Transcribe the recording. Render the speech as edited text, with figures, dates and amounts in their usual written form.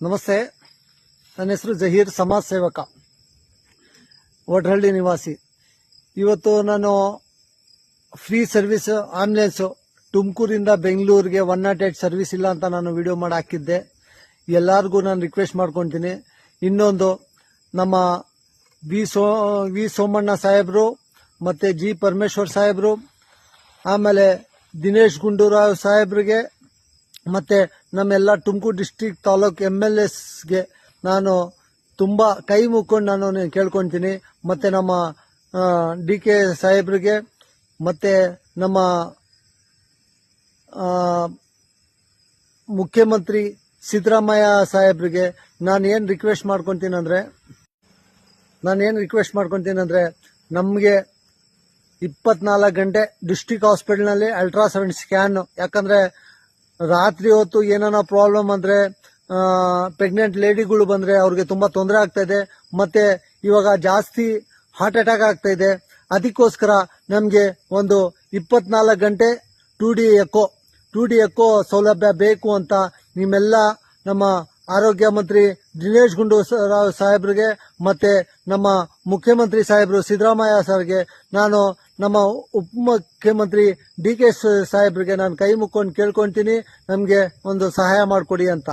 ನಮಸ್ತೆ. ನನ್ನ ಹೆಸರು ಜಹೀರ್, ಸಮಾಜ ಸೇವಕ, ವಡ್ರಹಳ್ಳಿ ನಿವಾಸಿ. ಇವತ್ತು ನಾನು ಫ್ರೀ ಸರ್ವಿಸ್ ಆಂಬ್ಯುಲೆನ್ಸ್ ತುಮಕೂರಿಂದ ಬೆಂಗಳೂರಿಗೆ 108 ಸರ್ವಿಸ್ ಇಲ್ಲ ಅಂತ ನಾನು ವಿಡಿಯೋ ಮಾಡಿ ಹಾಕಿದ್ದೆ. ಎಲ್ಲರಿಗೂ ನಾನು ರಿಕ್ವೆಸ್ಟ್ ಮಾಡ್ಕೊತೀನಿ. ಇನ್ನೊಂದು ನಮ್ಮ ವಿ ಸೋಮಣ್ಣ ಸಾಹೇಬರು ಮತ್ತೆ ಜಿ ಪರಮೇಶ್ವರ್ ಸಾಹೇಬರು, ಆಮೇಲೆ ದಿನೇಶ್ ಗುಂಡೂರಾವ್ ಸಾಹೇಬ್ರಿಗೆ ಮತ್ತೆ ನಮ್ಮೆಲ್ಲ ತುಮಕೂರು ಡಿಸ್ಟ್ರಿಕ್ಟ್ ತಾಲೂಕ್ MLAsಗೆ ನಾನು ತುಂಬಾ ಕೈ ಮುಕ್ಕೊಂಡು ನಾನು ಕೇಳ್ಕೊತೀನಿ. ಮತ್ತೆ ನಮ್ಮ DK ಸಾಹೇಬ್ರಿಗೆ ಮತ್ತೆ ನಮ್ಮ ಮುಖ್ಯಮಂತ್ರಿ ಸಿದ್ದರಾಮಯ್ಯ ಸಾಹೇಬ್ರಿಗೆ ನಾನು ಏನು ರಿಕ್ವೆಸ್ಟ್ ಮಾಡ್ಕೊತೀನಿ ಅಂದ್ರೆ ನಮಗೆ 24 ಗಂಟೆ ಡಿಸ್ಟ್ರಿಕ್ಟ್ ಹಾಸ್ಪಿಟಲ್ನಲ್ಲಿ ಅಲ್ಟ್ರಾಸೌಂಡ್ ಸ್ಕ್ಯಾನ್. ಯಾಕಂದ್ರೆ ರಾತ್ರಿ ಹೊತ್ತು ಏನಾನ ಪ್ರಾಬ್ಲಮ್ ಅಂದ್ರೆ ಪ್ರೆಗ್ನೆಂಟ್ ಲೇಡಿಗಳು ಬಂದ್ರೆ ಅವ್ರಿಗೆ ತುಂಬಾ ತೊಂದರೆ ಆಗ್ತಾ ಇದೆ. ಮತ್ತೆ ಇವಾಗ ಜಾಸ್ತಿ ಹಾರ್ಟ್ ಅಟ್ಯಾಕ್ ಆಗ್ತಾ ಇದೆ. ಅದಕ್ಕೋಸ್ಕರ ನಮ್ಗೆ ಒಂದು 24 ಗಂಟೆ 2D ಎಕೋ ಸೌಲಭ್ಯ ಬೇಕು ಅಂತ ನಿಮ್ಮೆಲ್ಲ ನಮ್ಮ ಆರೋಗ್ಯ ಮಂತ್ರಿ ದಿನೇಶ್ ಗುಂಡೂರಾವ್ ಸಾಹೇಬ್ರಿಗೆ ಮತ್ತೆ ನಮ್ಮ ಮುಖ್ಯಮಂತ್ರಿ ಸಾಹೇಬರು ಸಿದ್ದರಾಮಯ್ಯ ಸರ್ಗೆ, ನಾನು ನಮ್ಮ ಉಪಮುಖ್ಯಮಂತ್ರಿ DK ಸಾಹೇಬ್ರಿಗೆ ನಾನು ಕೈ ಮುಕ್ಕೊಂಡು ಕೇಳ್ಕೊಂತೀನಿ, ನಮ್ಗೆ ಒಂದು ಸಹಾಯ ಮಾಡಿಕೊಡಿ ಅಂತ.